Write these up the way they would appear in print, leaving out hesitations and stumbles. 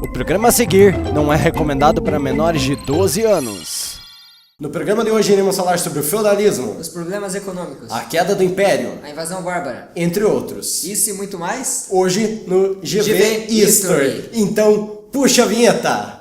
O programa a seguir não é recomendado para menores de 12 anos. No programa de hoje iremos falar sobre o feudalismo, os problemas econômicos, a queda do império, a invasão bárbara, entre outros. Isso e muito mais, hoje no GV History. Então, puxa a vinheta!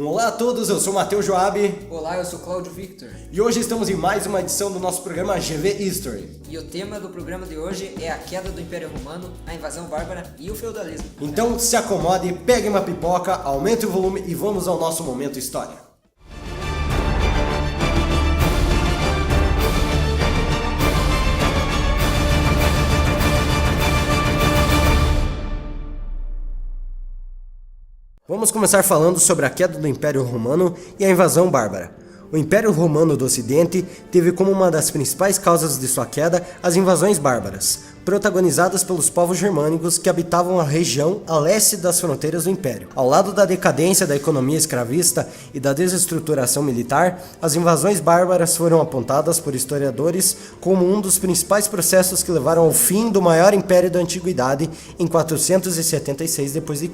Olá a todos, eu sou Matheus Joab. Olá, eu sou Cláudio Victor. E hoje estamos em mais uma edição do nosso programa GV History. E o tema do programa de hoje é a queda do Império Romano, a invasão bárbara e o feudalismo. Então se acomode, pegue uma pipoca, aumente o volume e vamos ao nosso momento história. Vamos começar falando sobre a queda do Império Romano e a invasão bárbara. O Império Romano do Ocidente teve como uma das principais causas de sua queda as invasões bárbaras, protagonizadas pelos povos germânicos que habitavam a região a leste das fronteiras do Império. Ao lado da decadência da economia escravista e da desestruturação militar, as invasões bárbaras foram apontadas por historiadores como um dos principais processos que levaram ao fim do maior império da antiguidade em 476 d.C.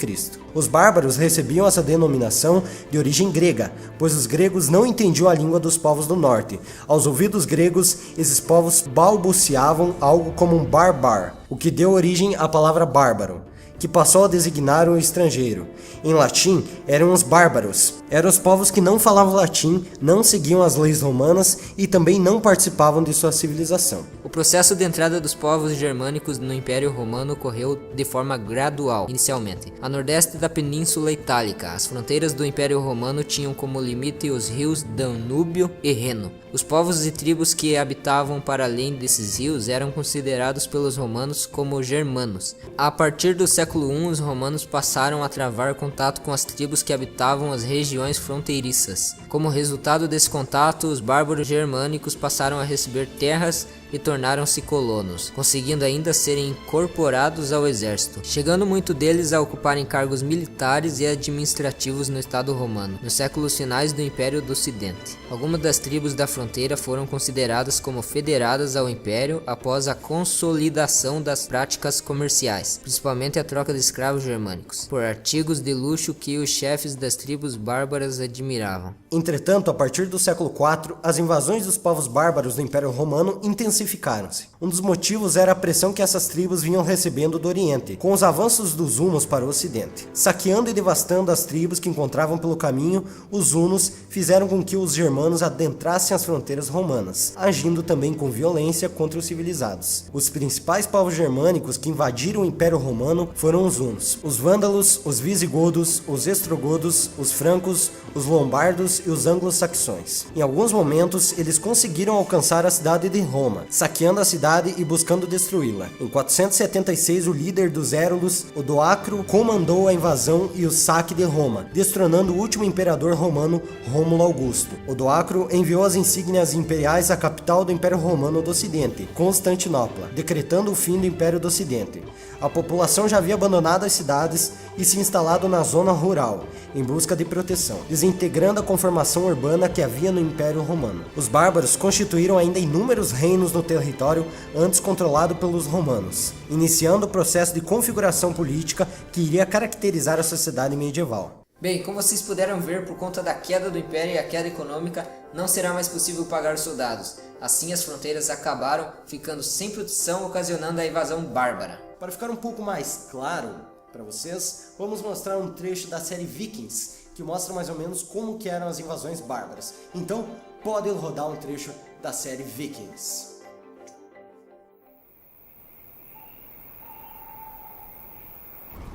Os bárbaros recebiam essa denominação de origem grega, pois os gregos não entendiam a língua dos povos do norte. Aos ouvidos gregos, esses povos balbuciavam algo como um barbar, o que deu origem à palavra bárbaro, que passou a designar o estrangeiro. Em latim, eram os bárbaros. Eram os povos que não falavam latim, não seguiam as leis romanas e também não participavam de sua civilização. O processo de entrada dos povos germânicos no Império Romano ocorreu de forma gradual, inicialmente. A nordeste da Península Itálica, as fronteiras do Império Romano tinham como limite os rios Danúbio e Reno. Os povos e tribos que habitavam para além desses rios eram considerados pelos romanos como germanos. A partir do século I, os romanos passaram a travar contato com as tribos que habitavam as regiões fronteiriças. Como resultado desse contato, os bárbaros germânicos passaram a receber terras e tornaram-se colonos, conseguindo ainda serem incorporados ao exército, chegando muito deles a ocuparem cargos militares e administrativos no Estado romano, nos séculos finais do Império do Ocidente. Algumas das tribos da fronteira foram consideradas como federadas ao Império após a consolidação das práticas comerciais, principalmente a troca de escravos germânicos, por artigos de luxo que os chefes das tribos bárbaras admiravam. Entretanto, a partir do século IV, as invasões dos povos bárbaros do Império Romano intensificaram-se. Um dos motivos era a pressão que essas tribos vinham recebendo do Oriente, com os avanços dos hunos para o Ocidente. Saqueando e devastando as tribos que encontravam pelo caminho, os hunos fizeram com que os germanos adentrassem as fronteiras romanas, agindo também com violência contra os civilizados. Os principais povos germânicos que invadiram o Império Romano foram os hunos, os vândalos, os visigodos, os estrogodos, os francos, os lombardos e os anglo-saxões. Em alguns momentos, eles conseguiram alcançar a cidade de Roma, saqueando a cidade e buscando destruí-la. Em 476, o líder dos Érulos, Odoacro, comandou a invasão e o saque de Roma, destronando o último imperador romano, Rômulo Augusto. Odoacro enviou as insígnias imperiais à capital do Império Romano do Ocidente, Constantinopla, decretando o fim do Império do Ocidente. A população já havia abandonado as cidades e se instalado na zona rural, em busca de proteção, desintegrando a conformação urbana que havia no Império Romano. Os bárbaros constituíram ainda inúmeros reinos no território antes controlado pelos romanos, iniciando o processo de configuração política que iria caracterizar a sociedade medieval. Bem, como vocês puderam ver, por conta da queda do Império e a queda econômica, não será mais possível pagar os soldados. Assim, as fronteiras acabaram ficando sem proteção, ocasionando a invasão bárbara. Para ficar um pouco mais claro para vocês, vamos mostrar um trecho da série Vikings, que mostra mais ou menos como que eram as invasões bárbaras. Então, pode rodar um trecho da série Vikings.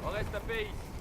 On reste à pays.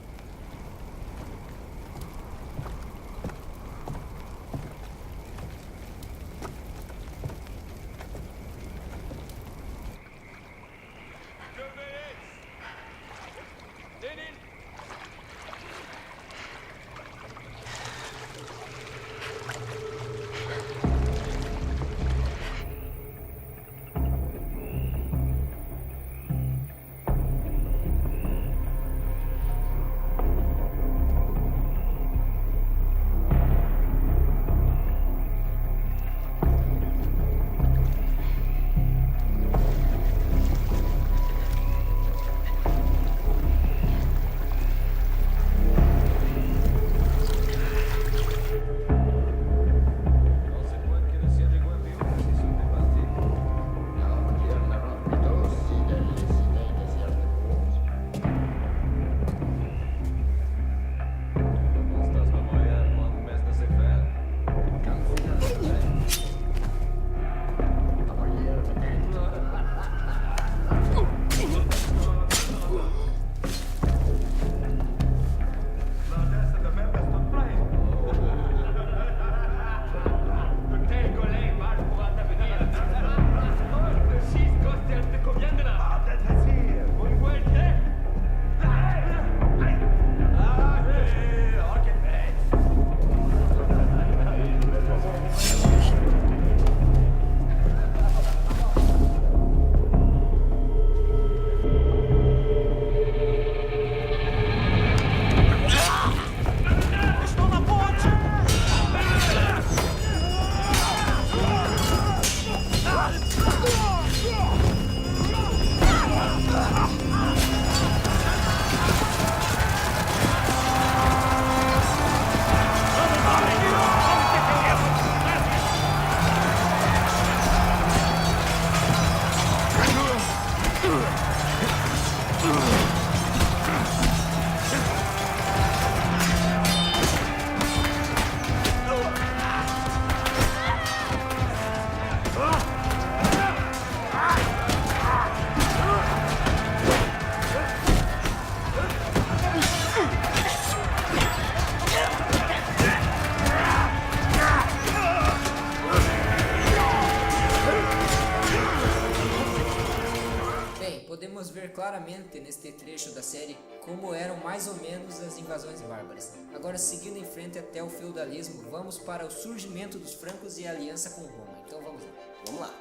Podemos ver claramente neste trecho da série como eram mais ou menos as invasões bárbaras. Agora, seguindo em frente até o feudalismo, vamos para o surgimento dos francos e a aliança com Roma. Então vamos lá. Vamos lá.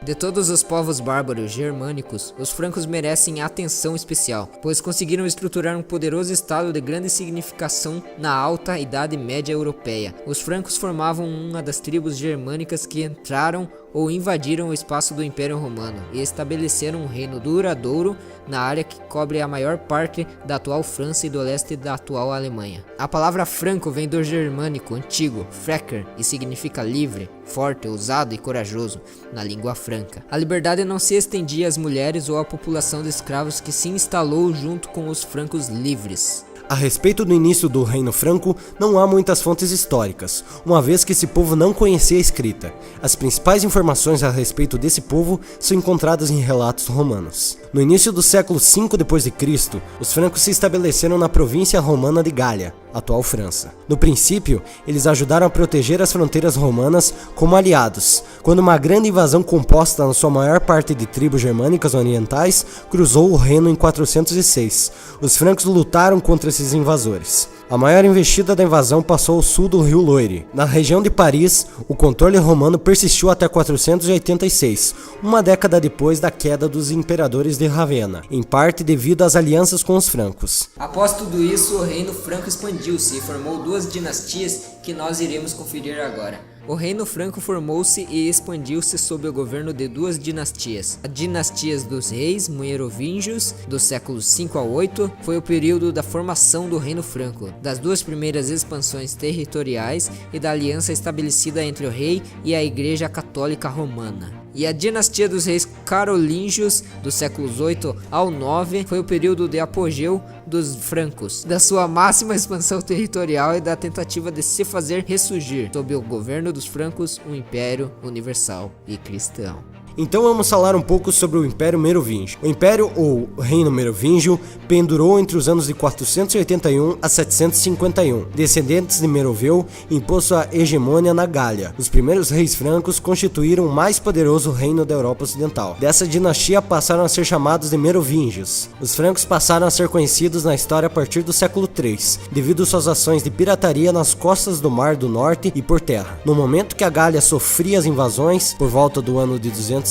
De todos os povos bárbaros germânicos, os francos merecem atenção especial, pois conseguiram estruturar um poderoso estado de grande significação na alta Idade Média europeia. Os francos formavam uma das tribos germânicas que entraram ou invadiram o espaço do Império Romano e estabeleceram um reino duradouro na área que cobre a maior parte da atual França e do leste da atual Alemanha. A palavra franco vem do germânico antigo frecker e significa livre, forte, ousado e corajoso na língua franca. A liberdade não se estendia às mulheres ou à população de escravos que se instalou junto com os francos livres. A respeito do início do Reino Franco, não há muitas fontes históricas, uma vez que esse povo não conhecia a escrita. As principais informações a respeito desse povo são encontradas em relatos romanos. No início do século V d.C., os francos se estabeleceram na província romana de Gália, atual França. No princípio, eles ajudaram a proteger as fronteiras romanas como aliados, quando uma grande invasão composta na sua maior parte de tribos germânicas orientais cruzou o Reno em 406. Os francos lutaram contra esses invasores. A maior investida da invasão passou ao sul do rio Loire. Na região de Paris, o controle romano persistiu até 486, uma década depois da queda dos imperadores de Ravenna, em parte devido às alianças com os francos. Após tudo isso, o reino franco expandiu-se e formou duas dinastias que nós iremos conferir agora. O reino franco formou-se e expandiu-se sob o governo de duas dinastias. As dinastias dos reis merovingios, dos séculos 5 a 8, foi o período da formação do reino franco, das duas primeiras expansões territoriais e da aliança estabelecida entre o rei e a Igreja Católica Romana. E a dinastia dos reis carolíngios dos séculos 8 ao 9 foi o período de apogeu dos francos, da sua máxima expansão territorial e da tentativa de se fazer ressurgir, sob o governo dos francos, um império universal e cristão. Então vamos falar um pouco sobre o Império Merovingio. O Império, ou Reino Merovingio, pendurou entre os anos de 481 a 751. Descendentes de Meroveu impôs sua hegemonia na Gália. Os primeiros reis francos constituíram o mais poderoso reino da Europa Ocidental. Dessa dinastia passaram a ser chamados de Merovingios. Os francos passaram a ser conhecidos na história a partir do século III, devido às suas ações de pirataria nas costas do Mar do Norte e por terra. No momento que a Gália sofria as invasões, por volta do ano de 258,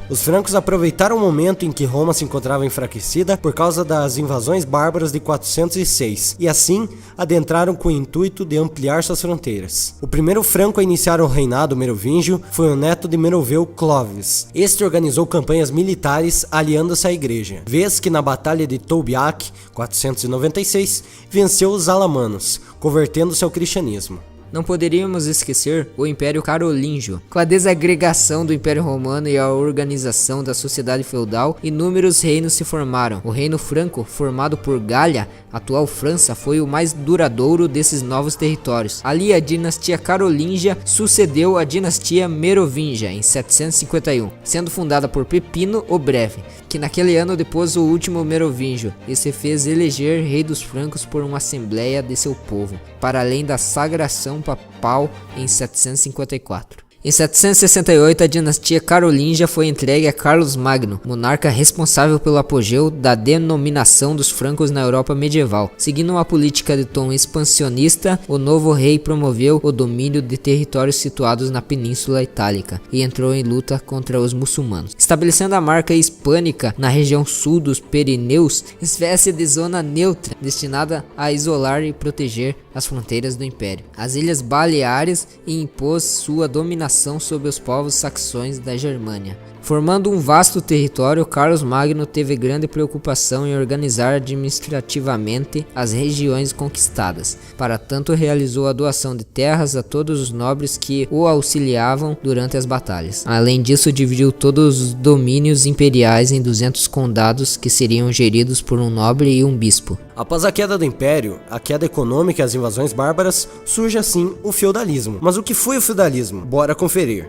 os francos aproveitaram o momento em que Roma se encontrava enfraquecida por causa das invasões bárbaras de 406 e assim adentraram com o intuito de ampliar suas fronteiras. O primeiro franco a iniciar o reinado merovingio foi o neto de Meroveu, Clovis. Este organizou campanhas militares aliando-se à igreja, vez que na batalha de Tolbiac, 496, venceu os alamanos, convertendo-se ao cristianismo. Não poderíamos esquecer o Império Carolíngio. Com a desagregação do Império Romano e a organização da sociedade feudal, inúmeros reinos se formaram. O Reino Franco, formado por Gália, atual França, foi o mais duradouro desses novos territórios. Ali a dinastia Carolíngia sucedeu a dinastia Merovingia em 751, sendo fundada por Pepino o Breve, que naquele ano depôs o último Merovingio e se fez eleger rei dos francos por uma assembleia de seu povo, para além da sagração papal em 754. Em 768, a dinastia carolíngia foi entregue a Carlos Magno, monarca responsável pelo apogeu da denominação dos francos na Europa medieval. Seguindo uma política de tom expansionista, o novo rei promoveu o domínio de territórios situados na Península Itálica e entrou em luta contra os muçulmanos, estabelecendo a marca hispânica na região sul dos Pirineus, espécie de zona neutra destinada a isolar e proteger as fronteiras do império, as Ilhas Baleares, e impôs sua dominação sobre os povos saxões da Germânia. Formando um vasto território, Carlos Magno teve grande preocupação em organizar administrativamente as regiões conquistadas. Para tanto, realizou a doação de terras a todos os nobres que o auxiliavam durante as batalhas. Além disso, dividiu todos os domínios imperiais em 200 condados que seriam geridos por um nobre e um bispo. Após a queda do Império, a queda econômica e as invasões bárbaras, surge assim o feudalismo. Mas o que foi o feudalismo? Bora conferir.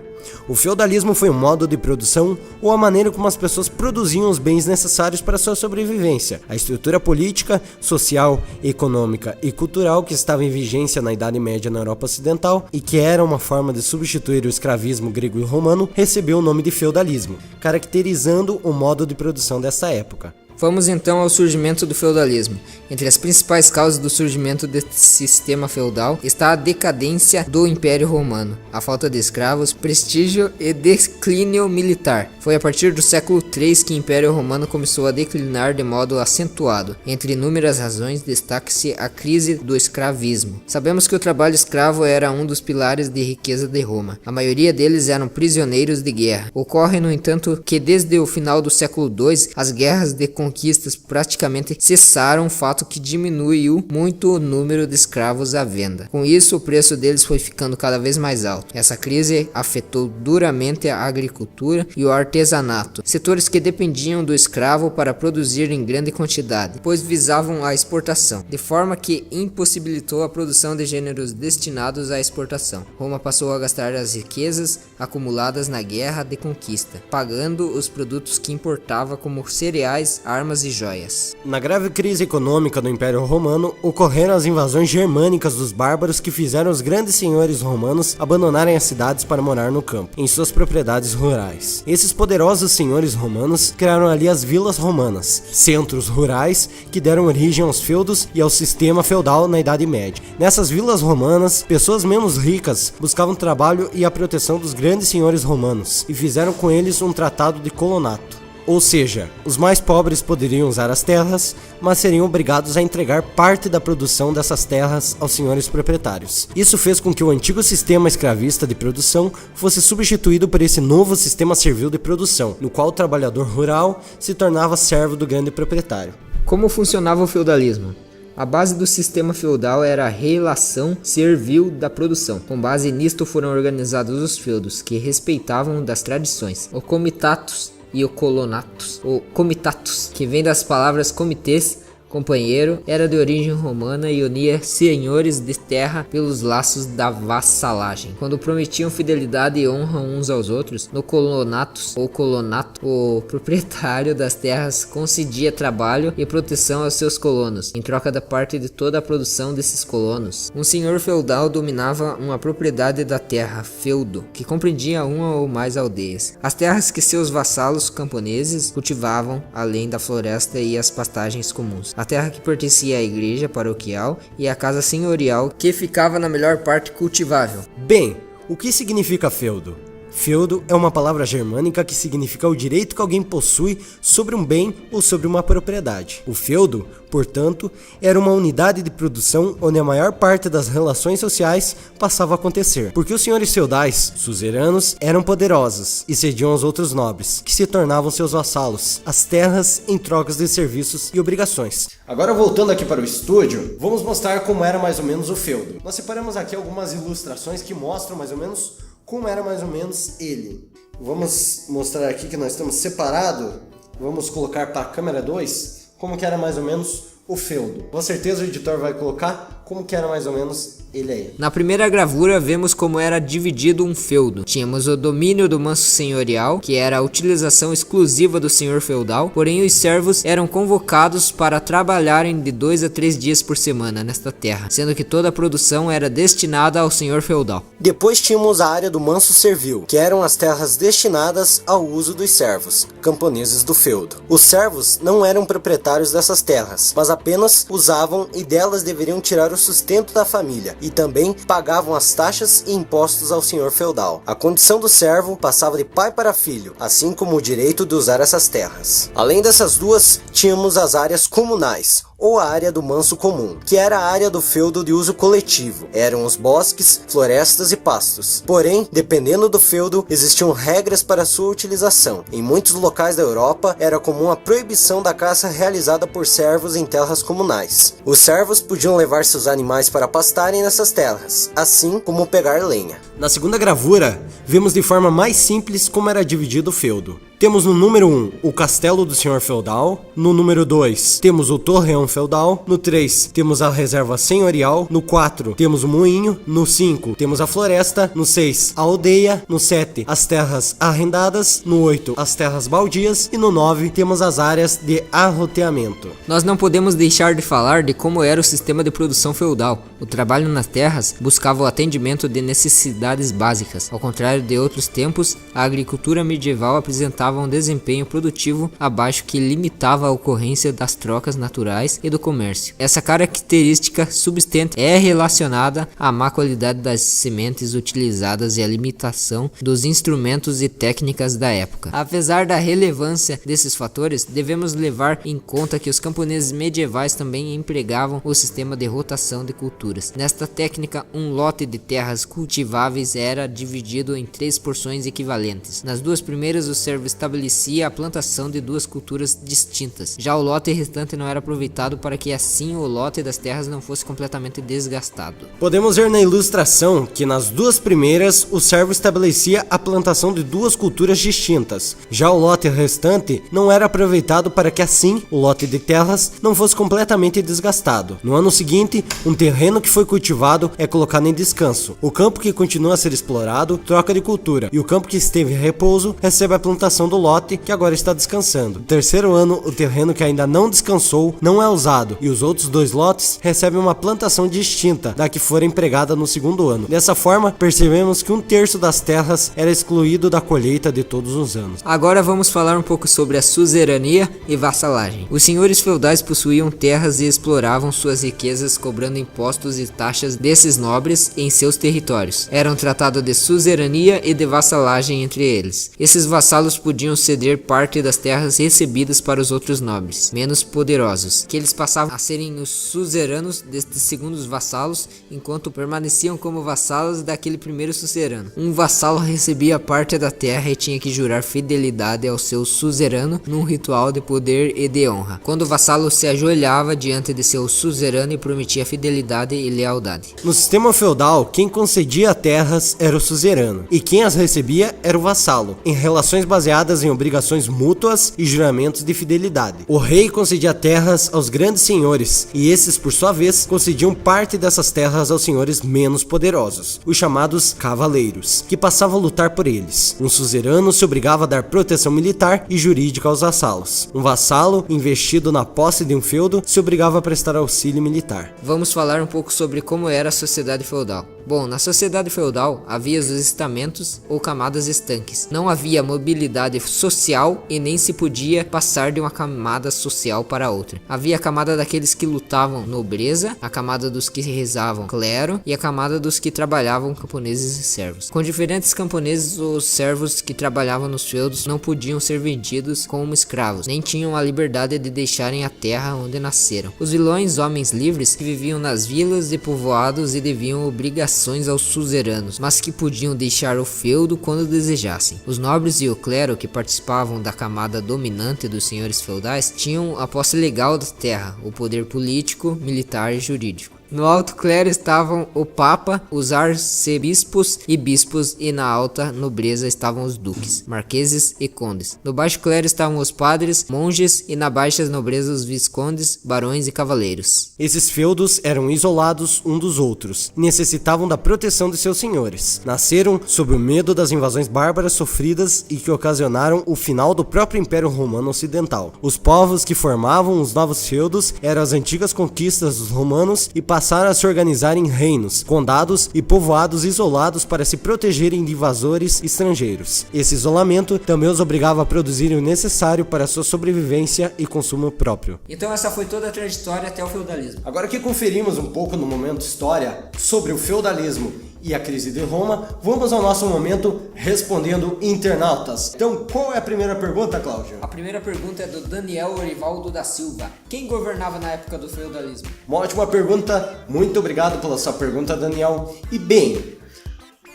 O feudalismo foi um modo de produção ou a maneira como as pessoas produziam os bens necessários para sua sobrevivência. A estrutura política, social, econômica e cultural que estava em vigência na Idade Média na Europa Ocidental e que era uma forma de substituir o escravismo grego e romano, recebeu o nome de feudalismo, caracterizando o modo de produção dessa época. Vamos então ao surgimento do feudalismo. Entre as principais causas do surgimento desse sistema feudal está a decadência do Império Romano, a falta de escravos, prestígio e declínio militar. Foi a partir do século III que o Império Romano começou a declinar de modo acentuado. Entre inúmeras razões, destaca-se a crise do escravismo. Sabemos que o trabalho escravo era um dos pilares de riqueza de Roma. A maioria deles eram prisioneiros de guerra. Ocorre, no entanto, que desde o final do século II, as guerras de conquistas praticamente cessaram, fato que diminuiu muito o número de escravos à venda. Com isso, o preço deles foi ficando cada vez mais alto. Essa crise afetou duramente a agricultura e o artesanato, setores que dependiam do escravo para produzir em grande quantidade, pois visavam a exportação, de forma que impossibilitou a produção de gêneros destinados à exportação. Roma passou a gastar as riquezas acumuladas na guerra de conquista, pagando os produtos que importava como cereais, armas e joias. Na grave crise econômica do Império Romano, ocorreram as invasões germânicas dos bárbaros que fizeram os grandes senhores romanos abandonarem as cidades para morar no campo, em suas propriedades rurais. Esses poderosos senhores romanos criaram ali as vilas romanas, centros rurais que deram origem aos feudos e ao sistema feudal na Idade Média. Nessas vilas romanas, pessoas menos ricas buscavam trabalho e a proteção dos grandes senhores romanos e fizeram com eles um tratado de colonato. Ou seja, os mais pobres poderiam usar as terras, mas seriam obrigados a entregar parte da produção dessas terras aos senhores proprietários. Isso fez com que o antigo sistema escravista de produção fosse substituído por esse novo sistema servil de produção, no qual o trabalhador rural se tornava servo do grande proprietário. Como funcionava o feudalismo? A base do sistema feudal era a relação servil da produção. Com base nisto foram organizados os feudos, que respeitavam das tradições. O comitatus e o colonatus. O comitatus, que vem das palavras comitês, companheiro, era de origem romana e unia senhores de terra pelos laços da vassalagem. Quando prometiam fidelidade e honra uns aos outros, no colonatus ou colonato, o proprietário das terras concedia trabalho e proteção aos seus colonos, em troca da parte de toda a produção desses colonos. Um senhor feudal dominava uma propriedade da terra, feudo, que compreendia uma ou mais aldeias. As terras que seus vassalos camponeses cultivavam, além da floresta e as pastagens comuns. A terra que pertencia à igreja paroquial e a casa senhorial, que ficava na melhor parte cultivável. Bem, o que significa feudo? Feudo é uma palavra germânica que significa o direito que alguém possui sobre um bem ou sobre uma propriedade. O feudo, portanto, era uma unidade de produção onde a maior parte das relações sociais passava a acontecer, porque os senhores feudais, suzeranos, eram poderosos e cediam aos outros nobres, que se tornavam seus vassalos, as terras em trocas de serviços e obrigações. Agora, voltando aqui para o estúdio, vamos mostrar como era mais ou menos o feudo. Nós separamos aqui algumas ilustrações que mostram mais ou menos como era mais ou menos ele. Vamos mostrar aqui que nós estamos separados. Vamos colocar para a câmera 2 como que era mais ou menos o feudo. Com certeza o editor vai colocar como que era mais ou menos ele aí. Na primeira gravura vemos como era dividido um feudo. Tínhamos o domínio do manso senhorial, que era a utilização exclusiva do senhor feudal, porém os servos eram convocados para trabalharem de 2 a 3 dias por semana nesta terra, sendo que toda a produção era destinada ao senhor feudal. Depois tínhamos a área do manso servil, que eram as terras destinadas ao uso dos servos, camponeses do feudo. Os servos não eram proprietários dessas terras, mas apenas usavam e delas deveriam tirar o sustento da família, e também pagavam as taxas e impostos ao senhor feudal. A condição do servo passava de pai para filho, assim como o direito de usar essas terras. Além dessas duas, tínhamos as áreas comunais, ou a área do manso comum, que era a área do feudo de uso coletivo. Eram os bosques, florestas e pastos. Porém, dependendo do feudo, existiam regras para sua utilização. Em muitos locais da Europa, era comum a proibição da caça realizada por servos em terras comunais. Os servos podiam levar seus animais para pastarem nessas terras, assim como pegar lenha. Na segunda gravura, vemos de forma mais simples como era dividido o feudo. Temos no número 1 o castelo do senhor feudal, no número 2 temos o torreão feudal, no 3 temos a reserva senhorial, no 4 temos o moinho, no 5 temos a floresta, no 6 a aldeia, no 7 as terras arrendadas, no 8 as terras baldias e no 9 temos as áreas de arroteamento. Nós não podemos deixar de falar de como era o sistema de produção feudal. O trabalho nas terras buscava o atendimento de necessidades básicas. Ao contrário de outros tempos, a agricultura medieval apresentava um desempenho produtivo abaixo que limitava a ocorrência das trocas naturais e do comércio. Essa característica subsistente é relacionada à má qualidade das sementes utilizadas e à limitação dos instrumentos e técnicas da época. Apesar da relevância desses fatores, devemos levar em conta que os camponeses medievais também empregavam o sistema de rotação de culturas. Nesta técnica, um lote de terras cultiváveis era dividido em 3 porções equivalentes. Nas duas primeiras, o servo estabelecia a plantação de 2 culturas distintas. Já o lote restante não era aproveitado para que assim o lote das terras não fosse completamente desgastado. Podemos ver na ilustração que nas 2 primeiras o servo estabelecia a plantação de 2 culturas distintas. Já o lote restante não era aproveitado para que assim o lote de terras não fosse completamente desgastado. No ano seguinte, um terreno que foi cultivado é colocado em descanso. O campo que continua a ser explorado troca de cultura e o campo que esteve em repouso recebe a plantação do lote que agora está descansando. No terceiro ano, o terreno que ainda não descansou não é usado e os outros 2 lotes recebem uma plantação distinta da que for empregada no segundo ano. Dessa forma, percebemos que 1/3 das terras era excluído da colheita de todos os anos. Agora vamos falar um pouco sobre a suzerania e vassalagem. Os senhores feudais possuíam terras e exploravam suas riquezas cobrando impostos e taxas desses nobres em seus territórios. Eram tratados de suzerania e de vassalagem entre eles. Esses vassalos podiam podiam ceder parte das terras recebidas para os outros nobres, menos poderosos, que eles passavam a serem os suzeranos destes segundos vassalos, enquanto permaneciam como vassalos daquele primeiro suzerano. Um vassalo recebia parte da terra e tinha que jurar fidelidade ao seu suzerano num ritual de poder e de honra, quando o vassalo se ajoelhava diante de seu suzerano e prometia fidelidade e lealdade. No sistema feudal, quem concedia terras era o suzerano, e quem as recebia era o vassalo, em relações baseadas em obrigações mútuas e juramentos de fidelidade. O rei concedia terras aos grandes senhores, e esses, por sua vez, concediam parte dessas terras aos senhores menos poderosos, os chamados cavaleiros, que passavam a lutar por eles. Um suzerano se obrigava a dar proteção militar e jurídica aos vassalos. Um vassalo, investido na posse de um feudo, se obrigava a prestar auxílio militar. Vamos falar um pouco sobre como era a sociedade feudal. Bom, na sociedade feudal havia os estamentos ou camadas estanques. Não havia mobilidade social e nem se podia passar de uma camada social para outra. Havia a camada daqueles que lutavam, nobreza, a camada dos que rezavam, clero, e a camada dos que trabalhavam, camponeses e servos. Com diferentes camponeses, os servos que trabalhavam nos feudos não podiam ser vendidos como escravos, nem tinham a liberdade de deixarem a terra onde nasceram. Os vilões, homens livres, que viviam nas vilas e povoados e deviam obrigações aos suzeranos, mas que podiam deixar o feudo quando desejassem. Os nobres e o clero, que participavam da camada dominante dos senhores feudais, tinham a posse legal da terra, o poder político, militar e jurídico. No alto clero estavam o papa, os arcebispos e bispos, e na alta nobreza estavam os duques, marqueses e condes. No baixo clero estavam os padres, monges, e na baixa nobreza os viscondes, barões e cavaleiros. Esses feudos eram isolados um dos outros e necessitavam da proteção de seus senhores. Nasceram sob o medo das invasões bárbaras sofridas e que ocasionaram o final do próprio Império Romano Ocidental. Os povos que formavam os novos feudos eram as antigas conquistas dos romanos e passaram a se organizar em reinos, condados e povoados isolados para se protegerem de invasores estrangeiros. Esse isolamento também os obrigava a produzir o necessário para sua sobrevivência e consumo próprio. Então essa foi toda a trajetória até o feudalismo. Agora que conferimos um pouco no momento história sobre o feudalismo e a crise de Roma, vamos ao nosso momento respondendo internautas. Então, qual é a primeira pergunta, Cláudio? A primeira pergunta é do Daniel Orivaldo da Silva. Quem governava na época do feudalismo? Uma ótima pergunta, muito obrigado pela sua pergunta, Daniel. E bem,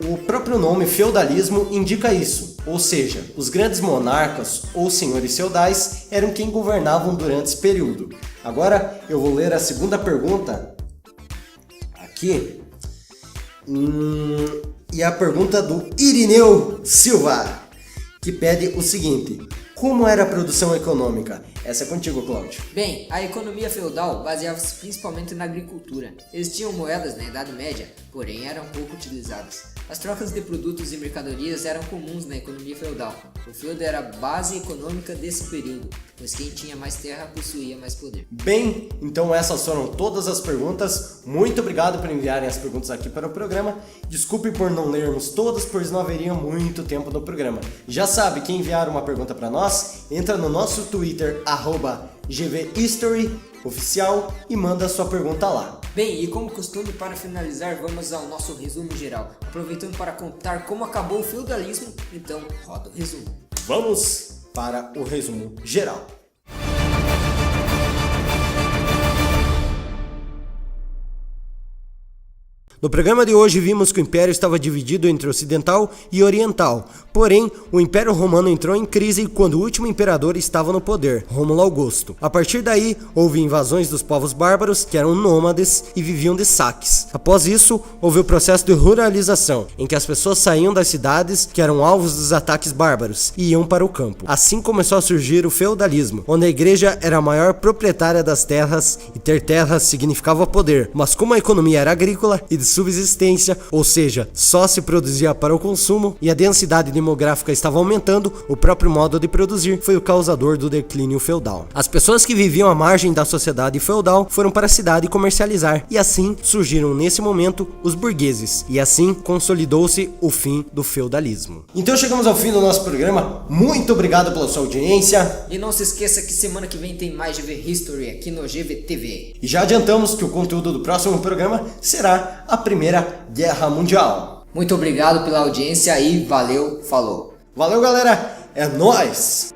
o próprio nome feudalismo indica isso, ou seja, os grandes monarcas ou senhores feudais eram quem governavam durante esse período. Agora eu vou ler a segunda pergunta aqui. E a pergunta do Irineu Silva, que pede o seguinte: como era a produção econômica? Essa é contigo, Cláudio. Bem, a economia feudal baseava-se principalmente na agricultura. Existiam moedas na Idade Média, porém eram pouco utilizadas. As trocas de produtos e mercadorias eram comuns na economia feudal. O feudo era a base econômica desse período, pois quem tinha mais terra possuía mais poder. Bem, então essas foram todas as perguntas. Muito obrigado por enviarem as perguntas aqui para o programa. Desculpe por não lermos todas, pois não haveria muito tempo no programa. Já sabe, quem enviar uma pergunta para nós, entra no nosso Twitter, @GVHistory oficial, e manda a sua pergunta lá. Bem, e como costume, para finalizar, vamos ao nosso resumo geral. Aproveitando para contar como acabou o feudalismo, então roda o resumo. Vamos para o resumo geral. No programa de hoje vimos que o Império estava dividido entre ocidental e oriental, porém o Império Romano entrou em crise quando o último imperador estava no poder, Rômulo Augusto. A partir daí houve invasões dos povos bárbaros, que eram nômades e viviam de saques. Após isso houve o processo de ruralização, em que as pessoas saíam das cidades, que eram alvos dos ataques bárbaros, e iam para o campo. Assim começou a surgir o feudalismo, onde a igreja era a maior proprietária das terras, e ter terras significava poder, mas como a economia era agrícola e de subsistência, ou seja, só se produzia para o consumo, e a densidade demográfica estava aumentando, o próprio modo de produzir foi o causador do declínio feudal. As pessoas que viviam à margem da sociedade feudal foram para a cidade comercializar, e assim surgiram nesse momento os burgueses, e assim consolidou-se o fim do feudalismo. Então chegamos ao fim do nosso programa. Muito obrigado pela sua audiência. E não se esqueça que semana que vem tem mais GV History aqui no GVTV. E já adiantamos que o conteúdo do próximo programa será a Primeira Guerra Mundial. Muito obrigado pela audiência e valeu, falou. Valeu, galera! É nóis!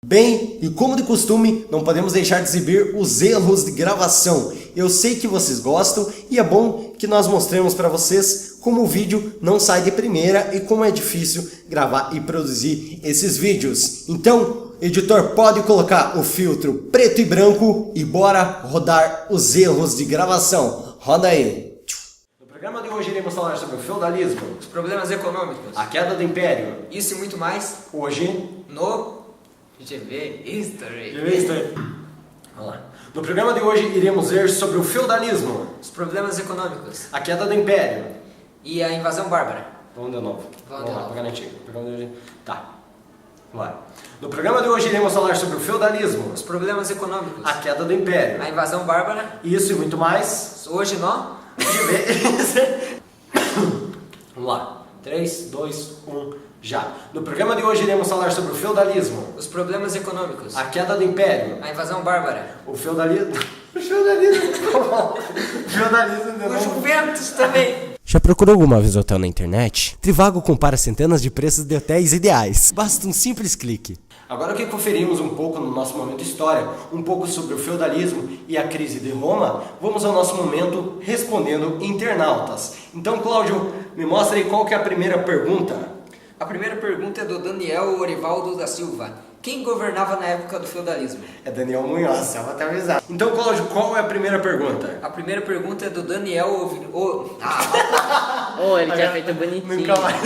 Bem, e como de costume, não podemos deixar de exibir os erros de gravação. Eu sei que vocês gostam e é bom que nós mostremos para vocês como o vídeo não sai de primeira e como é difícil gravar e produzir esses vídeos. Então, editor, pode colocar o filtro preto e branco e bora rodar os erros de gravação. Roda aí. No programa de hoje iremos falar sobre o feudalismo, Os problemas econômicos. a queda do império. Isso e muito mais Hoje no GV History. Vamos lá. No programa de hoje iremos ver sobre o feudalismo, Os problemas econômicos. a queda do império. E a invasão bárbara. Vamos de novo. Vamos de lá, novo. pegar na antiga. Programa de hoje. Tá. Vamos lá. No programa de hoje iremos falar sobre o feudalismo, Os problemas econômicos. a queda do império. A invasão bárbara. Isso e muito mais. Hoje no Vamos lá. 3, 2, 1, já. No programa de hoje iremos falar sobre o feudalismo, Os problemas econômicos. a queda do império, A invasão bárbara. o feudalismo. O feudalismo. O feudalismo de O novo. Juventus também. Já procurou alguma vez hotel na internet? Trivago compara centenas de preços de hotéis ideais. Basta um simples clique. Agora que conferimos um pouco no nosso momento história, um pouco sobre o feudalismo e a crise de Roma, vamos ao nosso momento respondendo internautas. Então, Cláudio, me mostra aí qual que é a primeira pergunta. A primeira pergunta é do Daniel Orivaldo da Silva. Quem governava na época do feudalismo? É Daniel Munhoz, só pra te avisar. Então, Cláudio, qual é a primeira pergunta? A primeira pergunta é do Daniel Oh, ele tinha feito bonitinho. Nunca mais.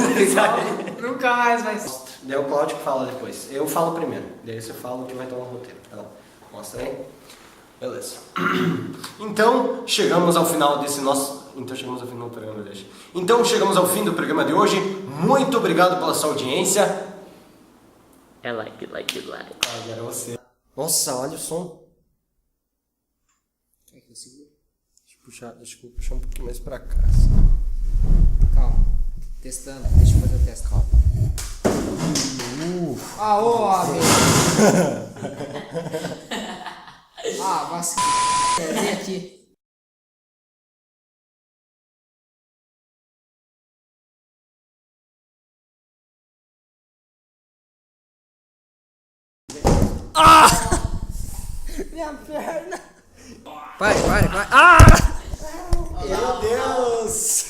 Nunca mais vai ser. Daí o Cláudio que fala depois. Eu falo primeiro. Daí você fala o que vai estar no roteiro. Tá bom. Mostra aí. Beleza. Então, chegamos ao final desse nosso... Então, chegamos ao fim do programa de hoje. Então, chegamos ao fim do programa de hoje. Muito obrigado pela sua audiência. É like. Ah, era você. Nossa, olha o som. Deixa eu puxar um pouquinho mais pra cá. Calma. Testando. Deixa eu fazer o teste. Calma. Ah, ô, amigo. Vacina. Vem aqui. Minha perna. Pare. Meu Deus.